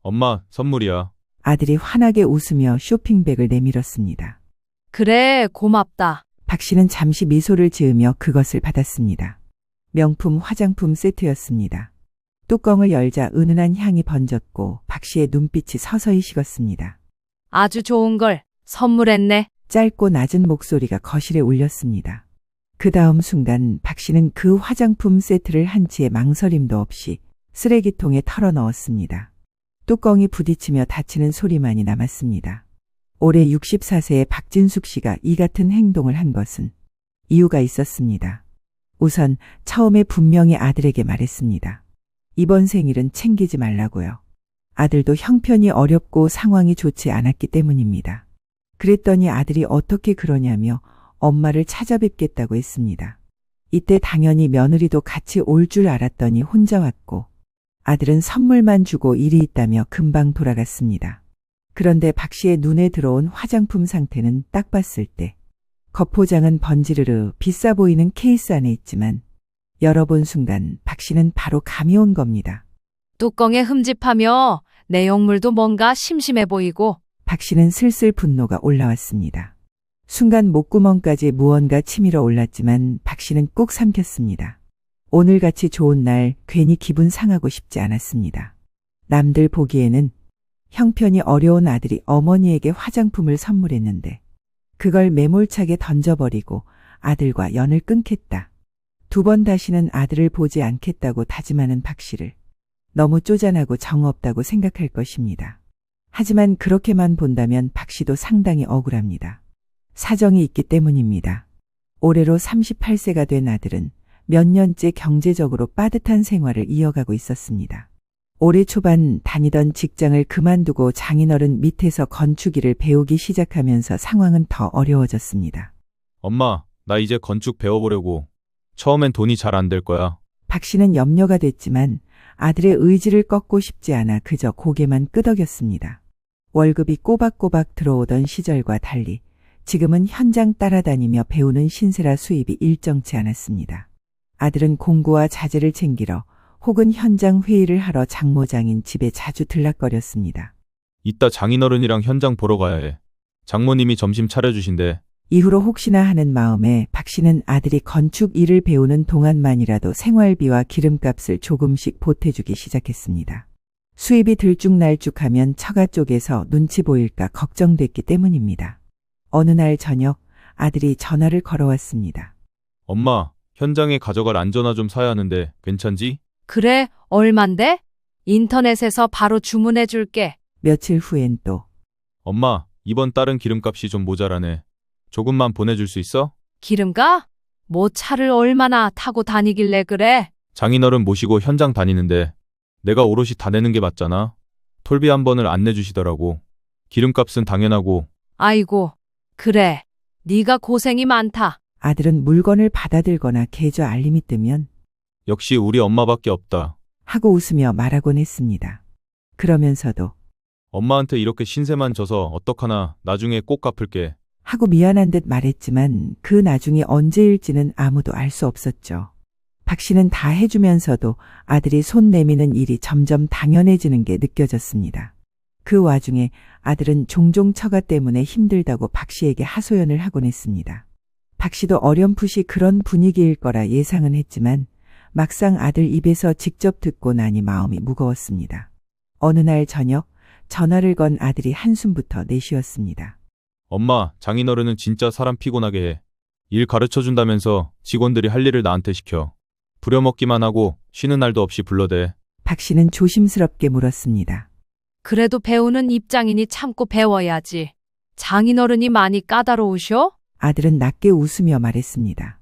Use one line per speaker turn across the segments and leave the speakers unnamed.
엄마, 선물이야.
아들이 환하게 웃으며 쇼핑백을 내밀었습니다.
그래, 고맙다.
박 씨는 잠시 미소를 지으며 그것을 받았습니다. 명품 화장품 세트였습니다. 뚜껑을 열자 은은한 향이 번졌고 박 씨의 눈빛이 서서히 식었습니다.
아주 좋은 걸 선물했네.
짧고 낮은 목소리가 거실에 울렸습니다. 그 다음 순간 박 씨는 그 화장품 세트를 한치의 망설임도 없이 쓰레기통에 털어 넣었습니다. 뚜껑이 부딪히며 닫히는 소리만이 남았습니다. 올해 64세의 박진숙 씨가 이 같은 행동을 한 것은 이유가 있었습니다. 우선 처음에 분명히 아들에게 말했습니다. 이번 생일은 챙기지 말라고요. 아들도 형편이 어렵고 상황이 좋지 않았기 때문입니다. 그랬더니 아들이 어떻게 그러냐며 엄마를 찾아뵙겠다고 했습니다. 이때 당연히 며느리도 같이 올 줄 알았더니 혼자 왔고 아들은 선물만 주고 일이 있다며 금방 돌아갔습니다. 그런데 박 씨의 눈에 들어온 화장품 상태는 딱 봤을 때 겉포장은 번지르르 비싸 보이는 케이스 안에 있지만 열어본 순간 박 씨는 바로 감이 온 겁니다.
뚜껑에 흠집하며 내용물도 뭔가 심심해 보이고.
박 씨는 슬슬 분노가 올라왔습니다. 순간 목구멍까지 무언가 치밀어 올랐지만 박 씨는 꾹 삼켰습니다. 오늘같이 좋은 날 괜히 기분 상하고 싶지 않았습니다. 남들 보기에는 형편이 어려운 아들이 어머니에게 화장품을 선물했는데 그걸 매몰차게 던져버리고 아들과 연을 끊겠다. 두 번 다시는 아들을 보지 않겠다고 다짐하는 박 씨를 너무 쪼잔하고 정없다고 생각할 것입니다. 하지만 그렇게만 본다면 박 씨도 상당히 억울합니다. 사정이 있기 때문입니다. 올해로 38세가 된 아들은 몇 년째 경제적으로 빠듯한 생활을 이어가고 있었습니다. 올해 초반 다니던 직장을 그만두고 장인어른 밑에서 건축일을 배우기 시작하면서 상황은 더 어려워졌습니다.
엄마, 나 이제 건축 배워보려고. 처음엔 돈이 잘 안 될 거야.
박 씨는 염려가 됐지만 아들의 의지를 꺾고 싶지 않아 그저 고개만 끄덕였습니다. 월급이 꼬박꼬박 들어오던 시절과 달리 지금은 현장 따라다니며 배우는 신세라 수입이 일정치 않았습니다. 아들은 공구와 자재를 챙기러 혹은 현장 회의를 하러 장모장인 집에 자주 들락거렸습니다.
이따 장인어른이랑 현장 보러 가야 해. 장모님이 점심 차려주신대.
이후로 혹시나 하는 마음에 박 씨는 아들이 건축 일을 배우는 동안만이라도 생활비와 기름값을 조금씩 보태주기 시작했습니다. 수입이 들쭉날쭉하면 처가 쪽에서 눈치 보일까 걱정됐기 때문입니다. 어느 날 저녁 아들이 전화를 걸어왔습니다.
엄마, 현장에 가져갈 안전화 좀 사야 하는데 괜찮지?
그래, 얼만데? 인터넷에서 바로 주문해 줄게.
며칠 후엔 또
엄마, 이번 달은 기름값이 좀 모자라네. 조금만 보내줄 수 있어?
기름가? 뭐 차를 얼마나 타고 다니길래 그래?
장인어른 모시고 현장 다니는데 내가 오롯이 다 내는 게 맞잖아. 톨비 한 번을 안 내주시더라고. 기름값은 당연하고.
아이고, 그래. 네가 고생이 많다.
아들은 물건을 받아들거나 계좌 알림이 뜨면
역시 우리 엄마밖에 없다.
하고 웃으며 말하곤 했습니다. 그러면서도
엄마한테 이렇게 신세만 져서 어떡하나 나중에 꼭 갚을게.
하고 미안한 듯 말했지만 그 나중이 언제일지는 아무도 알 수 없었죠. 박 씨는 다 해주면서도 아들이 손 내미는 일이 점점 당연해지는 게 느껴졌습니다. 그 와중에 아들은 종종 처가 때문에 힘들다고 박 씨에게 하소연을 하곤 했습니다. 박 씨도 어렴풋이 그런 분위기일 거라 예상은 했지만 막상 아들 입에서 직접 듣고 나니 마음이 무거웠습니다. 어느 날 저녁 전화를 건 아들이 한숨부터 내쉬었습니다.
엄마, 장인어른은 진짜 사람 피곤하게 해. 일 가르쳐준다면서 직원들이 할 일을 나한테 시켜. 부려먹기만 하고 쉬는 날도 없이 불러대.
박 씨는 조심스럽게 물었습니다.
그래도 배우는 입장이니 참고 배워야지. 장인어른이 많이 까다로우셔?
아들은 낮게 웃으며 말했습니다.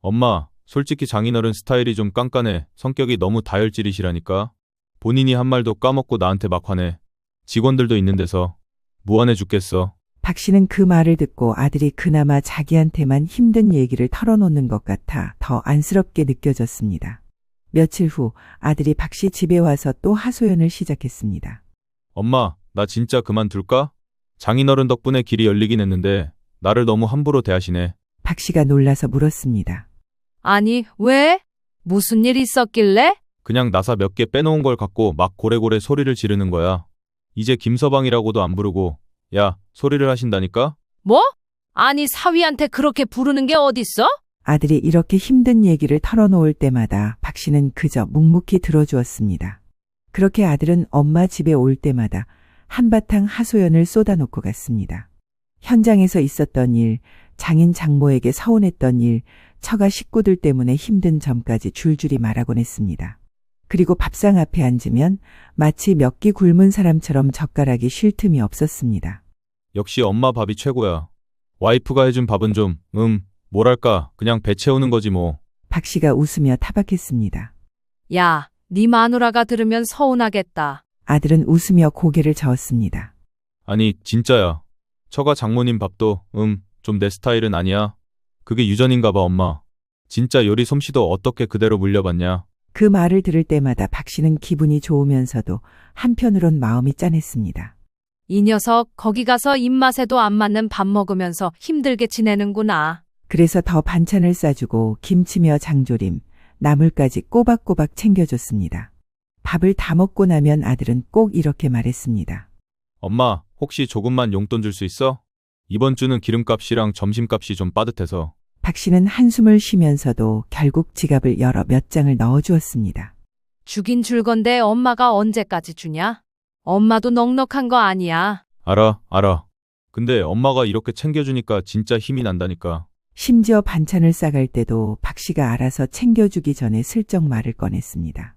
엄마, 솔직히 장인어른 스타일이 좀 깐깐해. 성격이 너무 다혈질이시라니까. 본인이 한 말도 까먹고 나한테 막 화내. 직원들도 있는 데서. 무안해 죽겠어.
박 씨는 그 말을 듣고 아들이 그나마 자기한테만 힘든 얘기를 털어놓는 것 같아 더 안쓰럽게 느껴졌습니다. 며칠 후 아들이 박 씨 집에 와서 또 하소연을 시작했습니다.
엄마, 나 진짜 그만둘까? 장인어른 덕분에 길이 열리긴 했는데 나를 너무 함부로 대하시네.
박 씨가 놀라서 물었습니다.
아니, 왜? 무슨 일 있었길래?
그냥 나사 몇 개 빼놓은 걸 갖고 막 고래고래 소리를 지르는 거야. 이제 김서방이라고도 안 부르고, 야, 소리를 하신다니까?
뭐? 아니, 사위한테 그렇게 부르는 게 어딨어?
아들이 이렇게 힘든 얘기를 털어놓을 때마다 박 씨는 그저 묵묵히 들어주었습니다. 그렇게 아들은 엄마 집에 올 때마다 한바탕 하소연을 쏟아놓고 갔습니다. 현장에서 있었던 일, 장인 장모에게 서운했던 일, 처가 식구들 때문에 힘든 점까지 줄줄이 말하곤 했습니다. 그리고 밥상 앞에 앉으면 마치 몇 끼 굶은 사람처럼 젓가락이 쉴 틈이 없었습니다.
역시 엄마 밥이 최고야. 와이프가 해준 밥은 좀, 뭐랄까, 그냥 배 채우는 거지 뭐.
박 씨가 웃으며 타박했습니다.
야, 네 마누라가 들으면 서운하겠다.
아들은 웃으며 고개를 저었습니다.
아니, 진짜야. 처가 장모님 밥도, 좀 내 스타일은 아니야. 그게 유전인가 봐, 엄마. 진짜 요리 솜씨도 어떻게 그대로 물려봤냐?
그 말을 들을 때마다 박 씨는 기분이 좋으면서도 한편으론 마음이 짠했습니다.
이 녀석 거기 가서 입맛에도 안 맞는 밥 먹으면서 힘들게 지내는구나.
그래서 더 반찬을 싸주고 김치며 장조림, 나물까지 꼬박꼬박 챙겨줬습니다. 밥을 다 먹고 나면 아들은 꼭 이렇게 말했습니다.
엄마, 혹시 조금만 용돈 줄 수 있어? 이번 주는 기름값이랑 점심값이 좀 빠듯해서.
박 씨는 한숨을 쉬면서도 결국 지갑을 열어 몇 장을 넣어주었습니다.
주긴 줄 건데 엄마가 언제까지 주냐? 엄마도 넉넉한 거 아니야.
알아. 근데 엄마가 이렇게 챙겨주니까 진짜 힘이 난다니까.
심지어 반찬을 싸갈 때도 박 씨가 알아서 챙겨주기 전에 슬쩍 말을 꺼냈습니다.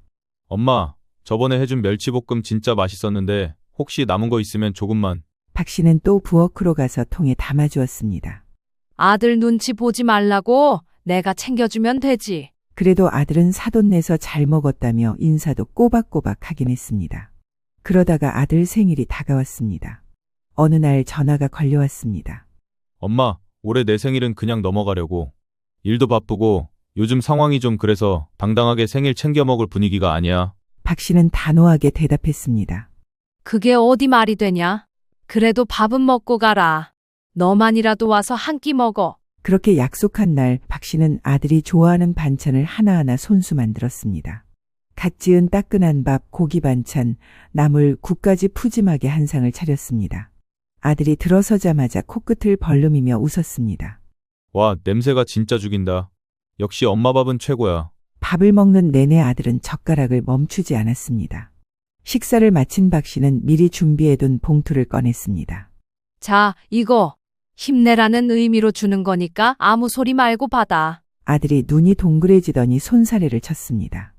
엄마, 저번에 해준 멸치볶음 진짜 맛있었는데 혹시 남은 거 있으면 조금만.
박 씨는 또 부엌으로 가서 통에 담아주었습니다.
아들 눈치 보지 말라고 내가 챙겨주면 되지.
그래도 아들은 사돈 내서 잘 먹었다며 인사도 꼬박꼬박 하긴 했습니다. 그러다가 아들 생일이 다가왔습니다. 어느 날 전화가 걸려왔습니다.
엄마, 올해 내 생일은 그냥 넘어가려고. 일도 바쁘고 요즘 상황이 좀 그래서 당당하게 생일 챙겨 먹을 분위기가 아니야.
박 씨는 단호하게 대답했습니다.
그게 어디 말이 되냐? 그래도 밥은 먹고 가라. 너만이라도 와서 한 끼 먹어.
그렇게 약속한 날 박 씨는 아들이 좋아하는 반찬을 하나하나 손수 만들었습니다. 갓 지은 따끈한 밥, 고기 반찬, 나물, 국까지 푸짐하게 한 상을 차렸습니다. 아들이 들어서자마자 코끝을 벌름이며 웃었습니다.
와, 냄새가 진짜 죽인다. 역시 엄마 밥은 최고야.
밥을 먹는 내내 아들은 젓가락을 멈추지 않았습니다. 식사를 마친 박 씨는 미리 준비해둔 봉투를 꺼냈습니다.
자, 이거 힘내라는 의미로 주는 거니까 아무 소리 말고 받아.
아들이 눈이 동그래지더니 손사래를 쳤습니다.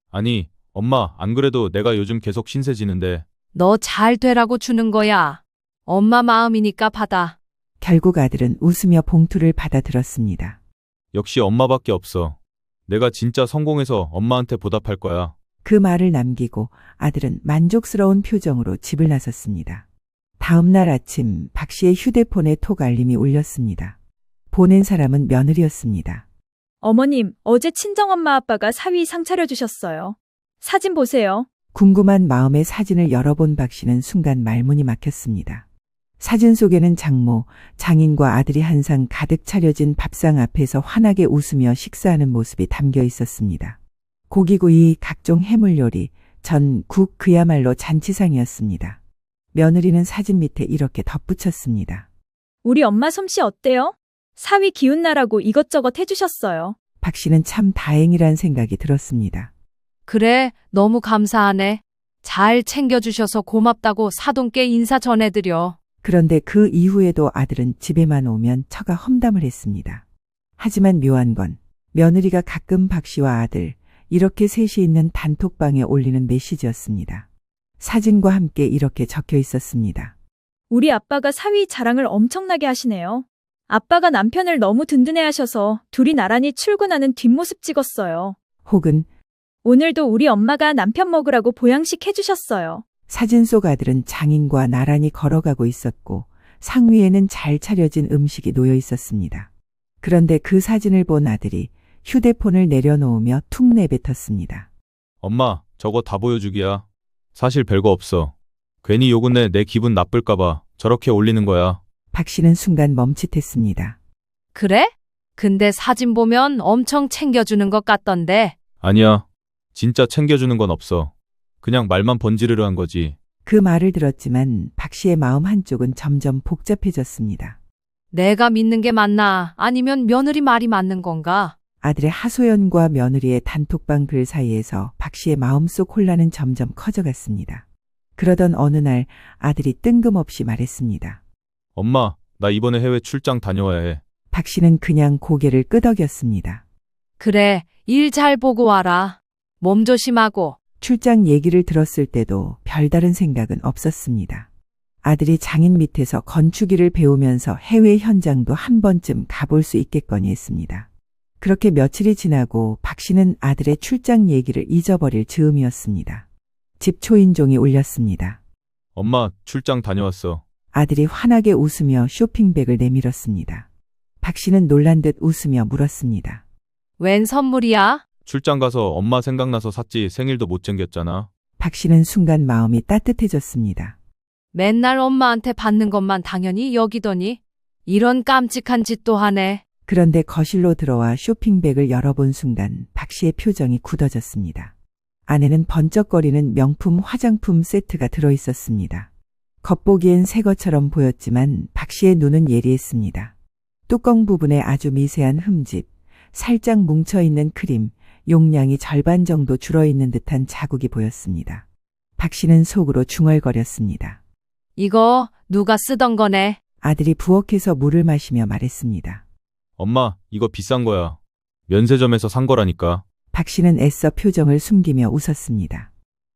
아니, 엄마, 안 그래도 내가 요즘 계속 신세 지는데.
너 잘 되라고 주는 거야. 엄마 마음이니까 받아.
결국 아들은 웃으며 봉투를 받아들었습니다.
역시 엄마밖에 없어. 내가 진짜 성공해서 엄마한테 보답할 거야.
그 말을 남기고 아들은 만족스러운 표정으로 집을 나섰습니다. 다음 날 아침 박 씨의 휴대폰에 톡 알림이 울렸습니다. 보낸 사람은 며느리였습니다.
어머님, 어제 친정엄마 아빠가 사위 상 차려주셨어요. 사진 보세요.
궁금한 마음에 사진을 열어본 박 씨는 순간 말문이 막혔습니다. 사진 속에는 장모, 장인과 아들이 한 상 가득 차려진 밥상 앞에서 환하게 웃으며 식사하는 모습이 담겨 있었습니다. 고기구이, 각종 해물 요리, 전, 국 그야말로 잔치상이었습니다. 며느리는 사진 밑에 이렇게 덧붙였습니다.
우리 엄마 솜씨 어때요? 사위 기운 나라고 이것저것 해주셨어요.
박 씨는 참 다행이란 생각이 들었습니다.
그래, 너무 감사하네. 잘 챙겨주셔서 고맙다고 사돈께 인사 전해드려.
그런데 그 이후에도 아들은 집에만 오면 처가 험담을 했습니다. 하지만 묘한 건 며느리가 가끔 박 씨와 아들, 이렇게 셋이 있는 단톡방에 올리는 메시지였습니다. 사진과 함께 이렇게 적혀 있었습니다.
우리 아빠가 사위 자랑을 엄청나게 하시네요. 아빠가 남편을 너무 든든해 하셔서 둘이 나란히 출근하는 뒷모습 찍었어요.
혹은
오늘도 우리 엄마가 남편 먹으라고 보양식 해주셨어요.
사진 속 아들은 장인과 나란히 걸어가고 있었고 상 위에는 잘 차려진 음식이 놓여 있었습니다. 그런데 그 사진을 본 아들이 휴대폰을 내려놓으며 툭 내뱉었습니다.
엄마, 저거 다 보여주기야. 사실 별거 없어. 괜히 요근내 내 기분 나쁠까봐 저렇게 올리는 거야.
박 씨는 순간 멈칫했습니다.
그래? 근데 사진 보면 엄청 챙겨주는 것 같던데.
아니야. 진짜 챙겨주는 건 없어. 그냥 말만 번지르르 한 거지.
그 말을 들었지만 박 씨의 마음 한쪽은 점점 복잡해졌습니다.
내가 믿는 게 맞나? 아니면 며느리 말이 맞는 건가?
아들의 하소연과 며느리의 단톡방 글 사이에서 박 씨의 마음속 혼란은 점점 커져갔습니다. 그러던 어느 날 아들이 뜬금없이 말했습니다.
엄마, 나 이번에 해외 출장 다녀와야 해.
박 씨는 그냥 고개를 끄덕였습니다.
그래, 일 잘 보고 와라. 몸 조심하고.
출장 얘기를 들었을 때도 별다른 생각은 없었습니다. 아들이 장인 밑에서 건축일을 배우면서 해외 현장도 한 번쯤 가볼 수 있겠거니 했습니다. 그렇게 며칠이 지나고 박 씨는 아들의 출장 얘기를 잊어버릴 즈음이었습니다. 집 초인종이 울렸습니다.
엄마, 출장 다녀왔어.
아들이 환하게 웃으며 쇼핑백을 내밀었습니다. 박 씨는 놀란 듯 웃으며 물었습니다.
웬 선물이야?
출장 가서 엄마 생각나서 샀지. 생일도 못 챙겼잖아.
박 씨는 순간 마음이 따뜻해졌습니다.
맨날 엄마한테 받는 것만 당연히 여기더니 이런 깜찍한 짓도 하네.
그런데 거실로 들어와 쇼핑백을 열어본 순간 박 씨의 표정이 굳어졌습니다. 안에는 번쩍거리는 명품 화장품 세트가 들어있었습니다. 겉보기엔 새 것처럼 보였지만 박 씨의 눈은 예리했습니다. 뚜껑 부분에 아주 미세한 흠집, 살짝 뭉쳐있는 크림, 용량이 절반 정도 줄어있는 듯한 자국이 보였습니다. 박 씨는 속으로 중얼거렸습니다.
이거 누가 쓰던 거네.
아들이 부엌에서 물을 마시며 말했습니다.
엄마, 이거 비싼 거야. 면세점에서 산 거라니까.
박 씨는 애써 표정을 숨기며 웃었습니다.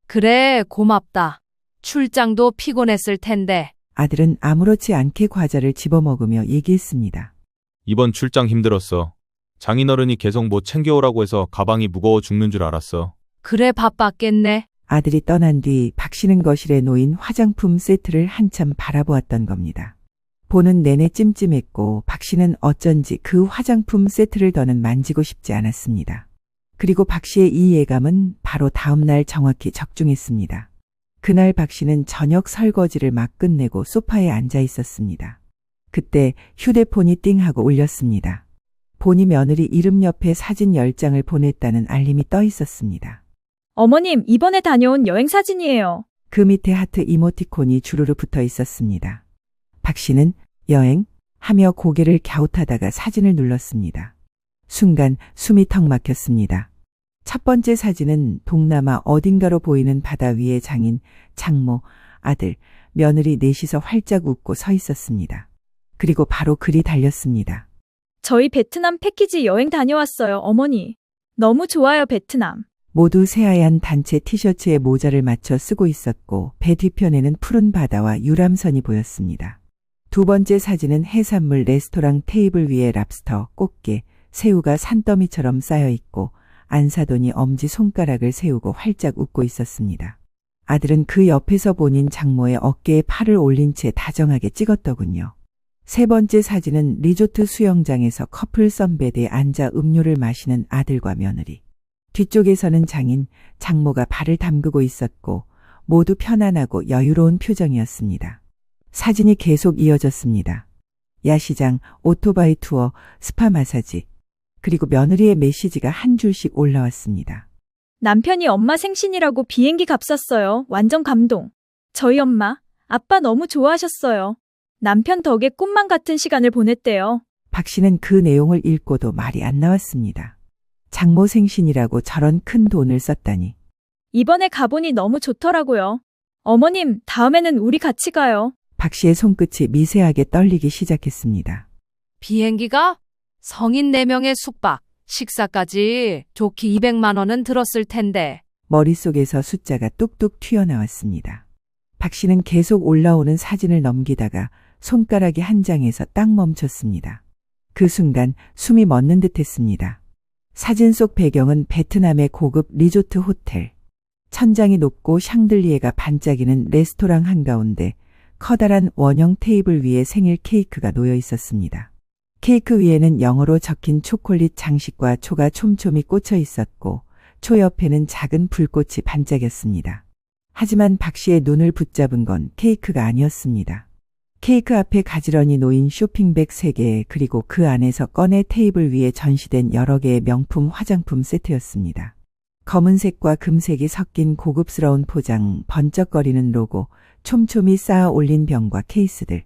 그래, 고맙다. 출장도 피곤했을 텐데.
아들은 아무렇지 않게 과자를 집어먹으며 얘기했습니다.
이번 출장 힘들었어. 장인어른이 계속 뭐 챙겨오라고 해서 가방이 무거워 죽는 줄 알았어.
그래, 바빴겠네.
아들이 떠난 뒤 박 씨는 거실에 놓인 화장품 세트를 한참 바라보았던 겁니다. 보는 내내 찜찜했고 박 씨는 어쩐지 그 화장품 세트를 더는 만지고 싶지 않았습니다. 그리고 박 씨의 이 예감은 바로 다음 날 정확히 적중했습니다. 그날 박 씨는 저녁 설거지를 막 끝내고 소파에 앉아 있었습니다. 그때 휴대폰이 띵 하고 울렸습니다. 보니 며느리 이름 옆에 사진 10장을 보냈다는 알림이 떠 있었습니다.
어머님, 이번에 다녀온 여행 사진이에요.
그 밑에 하트 이모티콘이 주르르 붙어 있었습니다. 박 씨는 여행? 하며 고개를 갸웃하다가 사진을 눌렀습니다. 순간 숨이 턱 막혔습니다. 첫 번째 사진은 동남아 어딘가로 보이는 바다 위에 장인, 장모, 아들, 며느리 넷이서 활짝 웃고 서 있었습니다. 그리고 바로 글이 달렸습니다.
저희 베트남 패키지 여행 다녀왔어요, 어머니. 너무 좋아요, 베트남.
모두 새하얀 단체 티셔츠에 모자를 맞춰 쓰고 있었고 배 뒤편에는 푸른 바다와 유람선이 보였습니다. 두 번째 사진은 해산물 레스토랑 테이블 위에 랍스터, 꽃게, 새우가 산더미처럼 쌓여 있고 안사돈이 엄지 손가락을 세우고 활짝 웃고 있었습니다. 아들은 그 옆에서 본인 장모의 어깨에 팔을 올린 채 다정하게 찍었더군요. 세 번째 사진은 리조트 수영장에서 커플 선베드에 앉아 음료를 마시는 아들과 며느리. 뒤쪽에서는 장인, 장모가 발을 담그고 있었고 모두 편안하고 여유로운 표정이었습니다. 사진이 계속 이어졌습니다. 야시장, 오토바이 투어, 스파 마사지, 그리고 며느리의 메시지가 한 줄씩 올라왔습니다.
남편이 엄마 생신이라고 비행기 값 샀어요. 완전 감동. 저희 엄마, 아빠 너무 좋아하셨어요. 남편 덕에 꿈만 같은 시간을 보냈대요.
박 씨는 그 내용을 읽고도 말이 안 나왔습니다. 장모 생신이라고 저런 큰 돈을 썼다니.
이번에 가보니 너무 좋더라고요. 어머님, 다음에는 우리 같이 가요.
박 씨의 손끝이 미세하게 떨리기 시작했습니다.
비행기가? 성인 4명의 숙박, 식사까지 좋기 200만 원은 들었을 텐데.
머릿속에서 숫자가 뚝뚝 튀어나왔습니다. 박 씨는 계속 올라오는 사진을 넘기다가 손가락이 한 장에서 딱 멈췄습니다. 그 순간 숨이 멎는 듯 했습니다. 사진 속 배경은 베트남의 고급 리조트 호텔. 천장이 높고 샹들리에가 반짝이는 레스토랑 한가운데 커다란 원형 테이블 위에 생일 케이크가 놓여 있었습니다. 케이크 위에는 영어로 적힌 초콜릿 장식과 초가 촘촘히 꽂혀 있었고 초 옆에는 작은 불꽃이 반짝였습니다. 하지만 박 씨의 눈을 붙잡은 건 케이크가 아니었습니다. 케이크 앞에 가지런히 놓인 쇼핑백 3개 그리고 그 안에서 꺼내 테이블 위에 전시된 여러 개의 명품 화장품 세트였습니다. 검은색과 금색이 섞인 고급스러운 포장, 번쩍거리는 로고, 촘촘히 쌓아 올린 병과 케이스들.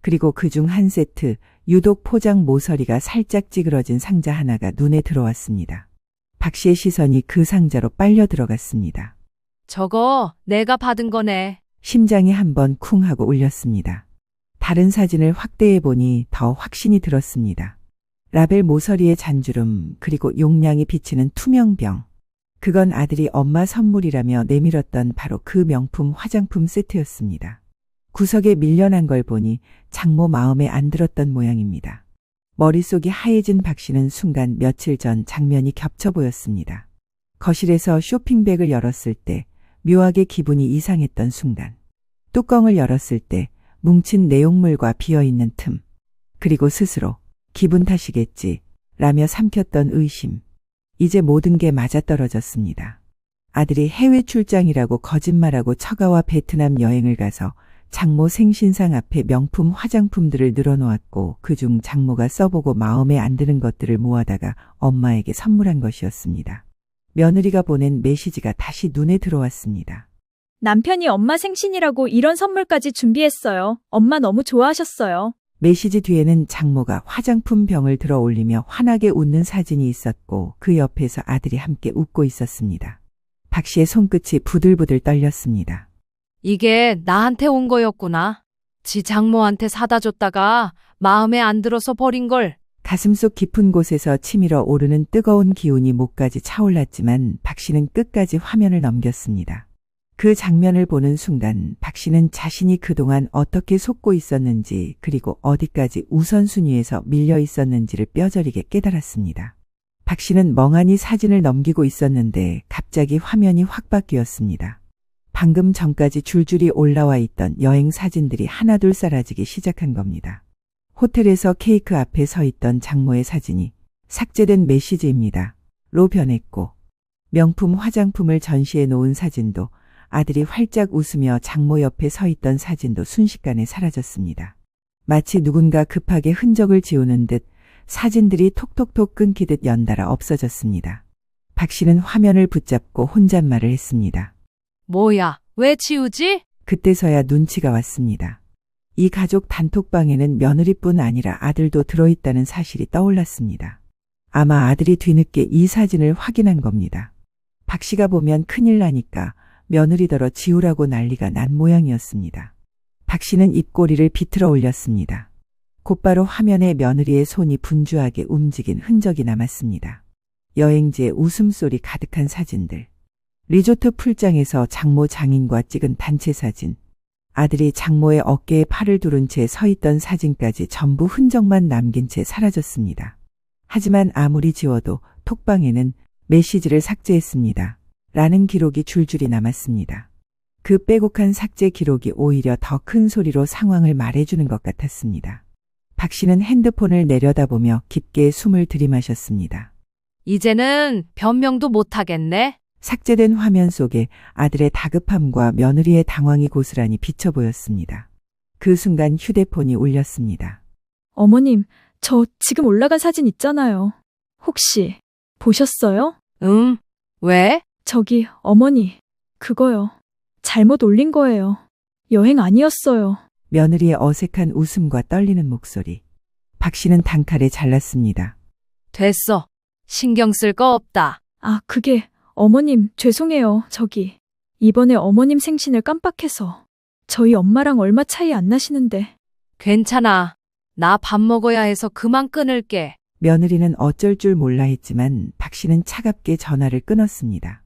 그리고 그중 한 세트, 유독 포장 모서리가 살짝 찌그러진 상자 하나가 눈에 들어왔습니다. 박 씨의 시선이 그 상자로 빨려 들어갔습니다.
저거 내가 받은 거네.
심장이 한번 쿵 하고 울렸습니다. 다른 사진을 확대해 보니 더 확신이 들었습니다. 라벨 모서리의 잔주름, 그리고 용량이 비치는 투명 병. 그건 아들이 엄마 선물이라며 내밀었던 바로 그 명품 화장품 세트였습니다. 구석에 밀려난 걸 보니 장모 마음에 안 들었던 모양입니다. 머릿속이 하얘진 박 씨는 순간 며칠 전 장면이 겹쳐 보였습니다. 거실에서 쇼핑백을 열었을 때 묘하게 기분이 이상했던 순간. 뚜껑을 열었을 때 뭉친 내용물과 비어있는 틈. 그리고 스스로 기분 탓이겠지 라며 삼켰던 의심. 이제 모든 게 맞아떨어졌습니다. 아들이 해외 출장이라고 거짓말하고 처가와 베트남 여행을 가서 장모 생신상 앞에 명품 화장품들을 늘어놓았고 그중 장모가 써보고 마음에 안 드는 것들을 모아다가 엄마에게 선물한 것이었습니다. 며느리가 보낸 메시지가 다시 눈에 들어왔습니다.
남편이 엄마 생신이라고 이런 선물까지 준비했어요. 엄마 너무 좋아하셨어요.
메시지 뒤에는 장모가 화장품 병을 들어 올리며 환하게 웃는 사진이 있었고 그 옆에서 아들이 함께 웃고 있었습니다. 박 씨의 손끝이 부들부들 떨렸습니다.
이게 나한테 온 거였구나. 지 장모한테 사다 줬다가 마음에 안 들어서 버린 걸.
가슴속 깊은 곳에서 치밀어 오르는 뜨거운 기운이 목까지 차올랐지만 박 씨는 끝까지 화면을 넘겼습니다. 그 장면을 보는 순간 박 씨는 자신이 그동안 어떻게 속고 있었는지 그리고 어디까지 우선순위에서 밀려 있었는지를 뼈저리게 깨달았습니다. 박 씨는 멍하니 사진을 넘기고 있었는데 갑자기 화면이 확 바뀌었습니다. 방금 전까지 줄줄이 올라와 있던 여행 사진들이 하나둘 사라지기 시작한 겁니다. 호텔에서 케이크 앞에 서 있던 장모의 사진이 삭제된 메시지입니다. 로 변했고 명품 화장품을 전시해 놓은 사진도 아들이 활짝 웃으며 장모 옆에 서 있던 사진도 순식간에 사라졌습니다. 마치 누군가 급하게 흔적을 지우는 듯 사진들이 톡톡톡 끊기듯 연달아 없어졌습니다. 박 씨는 화면을 붙잡고 혼잣말을 했습니다.
뭐야, 왜 지우지?
그때서야 눈치가 왔습니다. 이 가족 단톡방에는 며느리뿐 아니라 아들도 들어있다는 사실이 떠올랐습니다. 아마 아들이 뒤늦게 이 사진을 확인한 겁니다. 박 씨가 보면 큰일 나니까 며느리더러 지우라고 난리가 난 모양이었습니다. 박 씨는 입꼬리를 비틀어 올렸습니다. 곧바로 화면에 며느리의 손이 분주하게 움직인 흔적이 남았습니다. 여행지에 웃음소리 가득한 사진들. 리조트 풀장에서 장모 장인과 찍은 단체 사진. 아들이 장모의 어깨에 팔을 두른 채 서 있던 사진까지 전부 흔적만 남긴 채 사라졌습니다. 하지만 아무리 지워도 톡방에는 메시지를 삭제했습니다. 라는 기록이 줄줄이 남았습니다. 그 빼곡한 삭제 기록이 오히려 더 큰 소리로 상황을 말해주는 것 같았습니다. 박 씨는 핸드폰을 내려다보며 깊게 숨을 들이마셨습니다.
이제는 변명도 못하겠네.
삭제된 화면 속에 아들의 다급함과 며느리의 당황이 고스란히 비쳐 보였습니다. 그 순간 휴대폰이 울렸습니다.
어머님, 저 지금 올라간 사진 있잖아요. 혹시 보셨어요?
왜?
저기, 어머니, 그거요. 잘못 올린 거예요. 여행 아니었어요.
며느리의 어색한 웃음과 떨리는 목소리. 박 씨는 단칼에 잘랐습니다.
됐어. 신경 쓸 거 없다.
아, 그게, 어머님, 죄송해요. 저기, 이번에 어머님 생신을 깜빡해서. 저희 엄마랑 얼마 차이 안 나시는데.
괜찮아. 나 밥 먹어야 해서 그만 끊을게.
며느리는 어쩔 줄 몰라 했지만 박 씨는 차갑게 전화를 끊었습니다.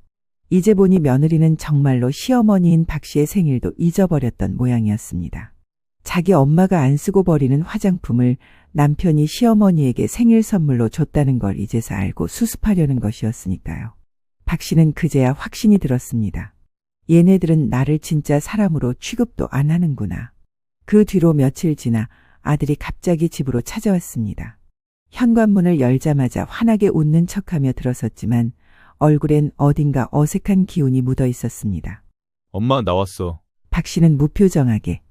이제 보니 며느리는 정말로 시어머니인 박 씨의 생일도 잊어버렸던 모양이었습니다. 자기 엄마가 안 쓰고 버리는 화장품을 남편이 시어머니에게 생일 선물로 줬다는 걸 이제서 알고 수습하려는 것이었으니까요. 박 씨는 그제야 확신이 들었습니다. 얘네들은 나를 진짜 사람으로 취급도 안 하는구나. 그 뒤로 며칠 지나 아들이 갑자기 집으로 찾아왔습니다. 현관문을 열자마자 환하게 웃는 척하며 들어섰지만 얼굴엔 어딘가 어색한 기운이 묻어 있었습니다.
엄마 나왔어.
박 씨는 무표정하게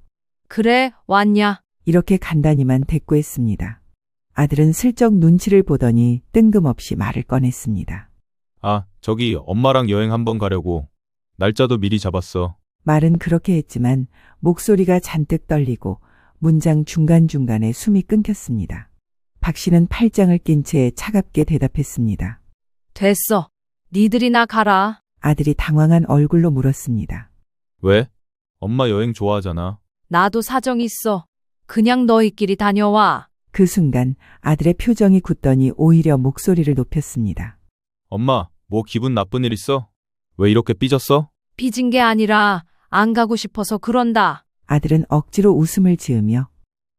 그래, 왔냐?
이렇게 간단히만 대꾸했습니다. 아들은 슬쩍 눈치를 보더니 뜬금없이 말을 꺼냈습니다.
아, 저기 엄마랑 여행 한번 가려고 날짜도 미리 잡았어.
말은 그렇게 했지만 목소리가 잔뜩 떨리고 문장 중간중간에 숨이 끊겼습니다. 박 씨는 팔짱을 낀 채 차갑게 대답했습니다.
됐어. 니들이나 가라.
아들이 당황한 얼굴로 물었습니다.
왜? 엄마 여행 좋아하잖아.
나도 사정 있어. 그냥 너희끼리 다녀와.
그 순간 아들의 표정이 굳더니 오히려 목소리를 높였습니다.
엄마, 뭐 기분 나쁜 일 있어? 왜 이렇게 삐졌어?
삐진 게 아니라 안 가고 싶어서 그런다.
아들은 억지로 웃음을 지으며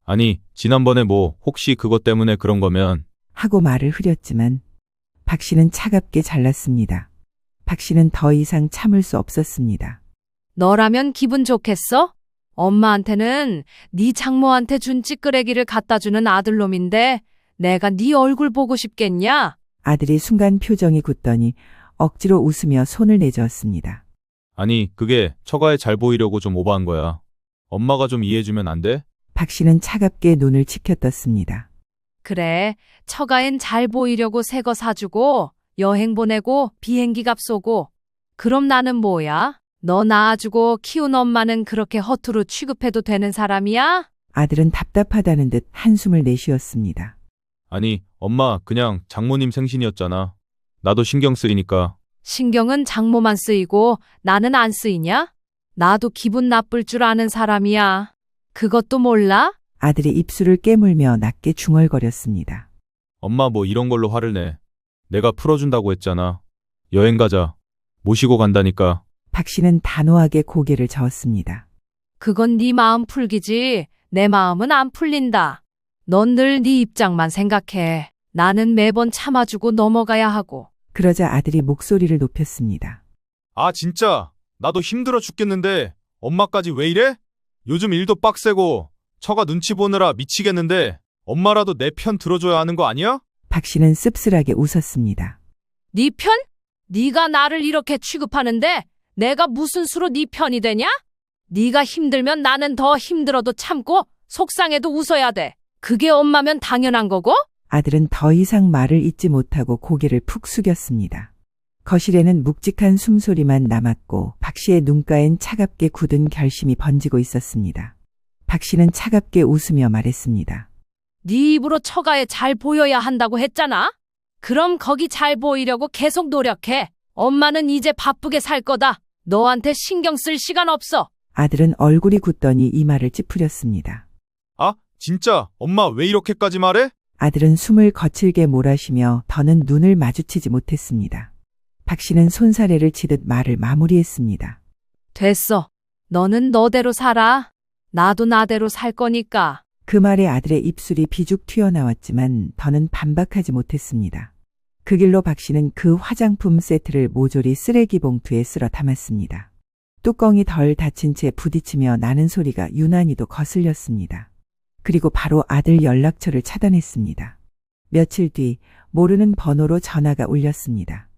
아니, 지난번에 뭐 혹시 그것 때문에 그런 거면
하고 말을 흐렸지만 박 씨는 차갑게 잘랐습니다. 박 씨는 더 이상 참을 수 없었습니다.
너라면 기분 좋겠어? 엄마한테는 네 장모한테 준 찌끄레기를 갖다 주는 아들놈인데 내가 네 얼굴 보고 싶겠냐?
아들이 순간 표정이 굳더니 억지로 웃으며 손을 내저었습니다.
아니, 그게 처가에 잘 보이려고 좀 오버한 거야. 엄마가 좀 이해해주면 안 돼?
박 씨는 차갑게 눈을 치켜떴습니다.
그래, 처가엔 잘 보이려고 새 거 사주고 여행 보내고 비행기 값 쏘고. 그럼 나는 뭐야? 너 낳아주고 키운 엄마는 그렇게 허투루 취급해도 되는 사람이야?
아들은 답답하다는 듯 한숨을 내쉬었습니다.
아니, 엄마 그냥 장모님 생신이었잖아. 나도 신경 쓰이니까.
신경은 장모만 쓰이고 나는 안 쓰이냐? 나도 기분 나쁠 줄 아는 사람이야. 그것도 몰라?
아들이 입술을 깨물며 낮게 중얼거렸습니다.
엄마 뭐 이런 걸로 화를 내. 내가 풀어준다고 했잖아. 여행 가자. 모시고 간다니까.
박 씨는 단호하게 고개를 저었습니다.
그건 네 마음 풀기지. 내 마음은 안 풀린다. 넌 늘 네 입장만 생각해. 나는 매번 참아주고 넘어가야 하고.
그러자 아들이 목소리를 높였습니다.
아 진짜 나도 힘들어 죽겠는데 엄마까지 왜 이래? 요즘 일도 빡세고 처가 눈치 보느라 미치겠는데 엄마라도 내 편 들어줘야 하는 거 아니야?
박 씨는 씁쓸하게 웃었습니다.
네 편? 네가 나를 이렇게 취급하는데 내가 무슨 수로 네 편이 되냐? 네가 힘들면 나는 더 힘들어도 참고 속상해도 웃어야 돼. 그게 엄마면 당연한 거고?
아들은 더 이상 말을 잇지 못하고 고개를 푹 숙였습니다. 거실에는 묵직한 숨소리만 남았고 박 씨의 눈가엔 차갑게 굳은 결심이 번지고 있었습니다. 박 씨는 차갑게 웃으며 말했습니다.
네 입으로 처가에 잘 보여야 한다고 했잖아? 그럼 거기 잘 보이려고 계속 노력해. 엄마는 이제 바쁘게 살 거다. 너한테 신경 쓸 시간 없어.
아들은 얼굴이 굳더니 이마를 찌푸렸습니다.
아 진짜 엄마 왜 이렇게까지 말해?
아들은 숨을 거칠게 몰아쉬며 더는 눈을 마주치지 못했습니다. 박 씨는 손사래를 치듯 말을 마무리했습니다.
됐어. 너는 너대로 살아. 나도 나대로 살 거니까.
그 말에 아들의 입술이 비죽 튀어나왔지만 더는 반박하지 못했습니다. 그 길로 박 씨는 그 화장품 세트를 모조리 쓰레기 봉투에 쓸어 담았습니다. 뚜껑이 덜 닫힌 채 부딪히며 나는 소리가 유난히도 거슬렸습니다. 그리고 바로 아들 연락처를 차단했습니다. 며칠 뒤 모르는 번호로 전화가 울렸습니다.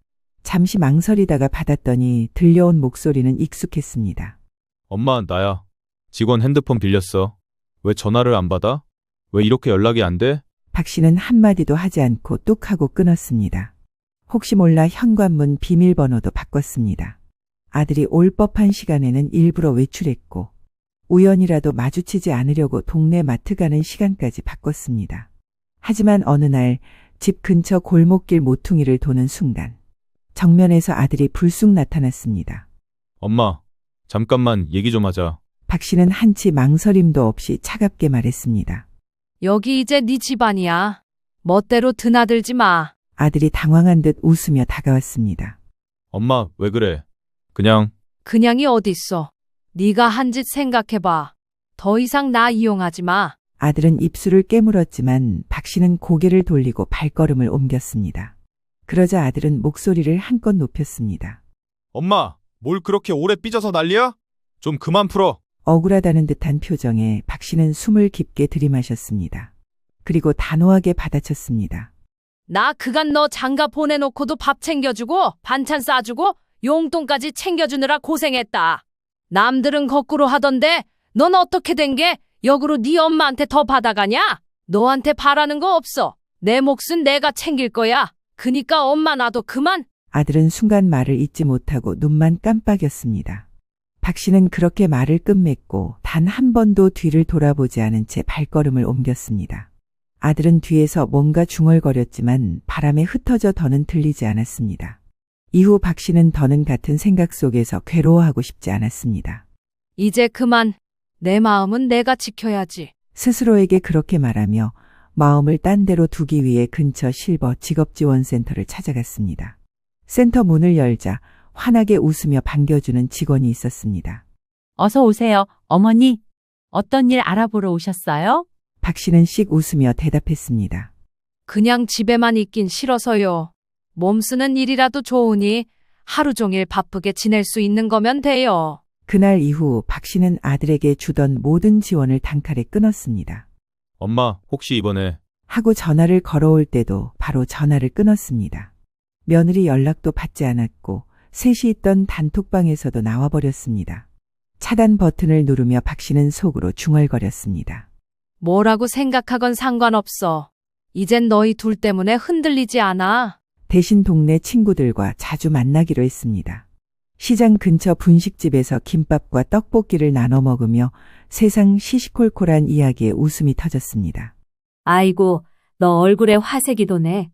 잠시 망설이다가 받았더니 들려온 목소리는 익숙했습니다.
엄마 나야. 직원 핸드폰 빌렸어. 왜 전화를 안 받아? 왜 이렇게 연락이 안 돼?
박 씨는 한마디도 하지 않고 뚝 하고 끊었습니다. 혹시 몰라 현관문 비밀번호도 바꿨습니다. 아들이 올 법한 시간에는 일부러 외출했고 우연이라도 마주치지 않으려고 동네 마트 가는 시간까지 바꿨습니다. 하지만 어느 날 집 근처 골목길 모퉁이를 도는 순간 정면에서 아들이 불쑥 나타났습니다.
엄마 잠깐만 얘기 좀 하자.
박 씨는 한치 망설임도 없이 차갑게 말했습니다.
여기 이제 네 집안이야. 멋대로 드나들지 마.
아들이 당황한 듯 웃으며 다가왔습니다.
엄마 왜 그래? 그냥
그냥이 어딨어. 네가 한 짓 생각해봐. 더 이상 나 이용하지 마.
아들은 입술을 깨물었지만 박 씨는 고개를 돌리고 발걸음을 옮겼습니다. 그러자 아들은 목소리를 한껏 높였습니다.
엄마 뭘 그렇게 오래 삐져서 난리야? 좀 그만 풀어.
억울하다는 듯한 표정에 박 씨는 숨을 깊게 들이마셨습니다. 그리고 단호하게 받아쳤습니다.
나 그간 너 장가 보내놓고도 밥 챙겨주고 반찬 싸주고 용돈까지 챙겨주느라 고생했다. 남들은 거꾸로 하던데 넌 어떻게 된 게 역으로 네 엄마한테 더 받아가냐? 너한테 바라는 거 없어. 내 몫은 내가 챙길 거야. 그니까 엄마 나도 그만.
아들은 순간 말을 잇지 못하고 눈만 깜빡였습니다. 박 씨는 그렇게 말을 끝맺고 단 한 번도 뒤를 돌아보지 않은 채 발걸음을 옮겼습니다. 아들은 뒤에서 뭔가 중얼거렸지만 바람에 흩어져 더는 들리지 않았습니다. 이후 박 씨는 더는 같은 생각 속에서 괴로워하고 싶지 않았습니다.
이제 그만. 내 마음은 내가 지켜야지.
스스로에게 그렇게 말하며 마음을 딴 데로 두기 위해 근처 실버 직업지원센터를 찾아갔습니다. 센터 문을 열자 환하게 웃으며 반겨주는 직원이 있었습니다.
어서 오세요, 어머니. 어떤 일 알아보러 오셨어요?
박 씨는 씩 웃으며 대답했습니다.
그냥 집에만 있긴 싫어서요. 몸 쓰는 일이라도 좋으니 하루 종일 바쁘게 지낼 수 있는 거면 돼요.
그날 이후 박 씨는 아들에게 주던 모든 지원을 단칼에 끊었습니다.
엄마, 혹시 이번에
하고 전화를 걸어올 때도 바로 전화를 끊었습니다. 며느리 연락도 받지 않았고 셋이 있던 단톡방에서도 나와버렸습니다. 차단 버튼을 누르며 박 씨는 속으로 중얼거렸습니다.
뭐라고 생각하건 상관없어. 이젠 너희 둘 때문에 흔들리지 않아.
대신 동네 친구들과 자주 만나기로 했습니다. 시장 근처 분식집에서 김밥과 떡볶이를 나눠 먹으며 세상 시시콜콜한 이야기에 웃음이 터졌습니다.
아이고, 너 얼굴에 화색이 도네.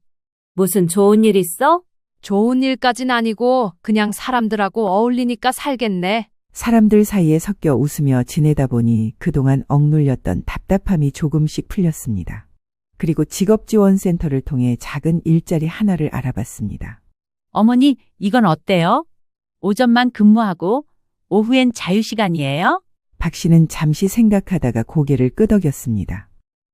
무슨 좋은 일 있어?
좋은 일까진 아니고 그냥 사람들하고 어울리니까 살겠네.
사람들 사이에 섞여 웃으며 지내다 보니 그동안 억눌렸던 답답함이 조금씩 풀렸습니다. 그리고 직업지원센터를 통해 작은 일자리 하나를 알아봤습니다.
어머니, 이건 어때요? 오전만 근무하고 오후엔 자유시간이에요?
박 씨는 잠시 생각하다가 고개를 끄덕였습니다.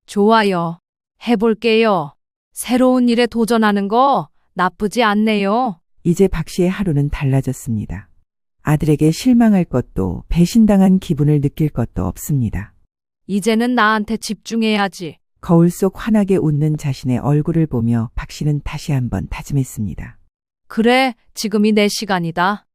좋아요. 해볼게요. 새로운 일에 도전하는 거 나쁘지 않네요.
이제 박 씨의 하루는 달라졌습니다. 아들에게 실망할 것도 배신당한 기분을 느낄 것도 없습니다.
이제는 나한테 집중해야지.
거울 속 환하게 웃는 자신의 얼굴을 보며 박 씨는 다시 한번 다짐했습니다.
그래, 지금이 내 시간이다.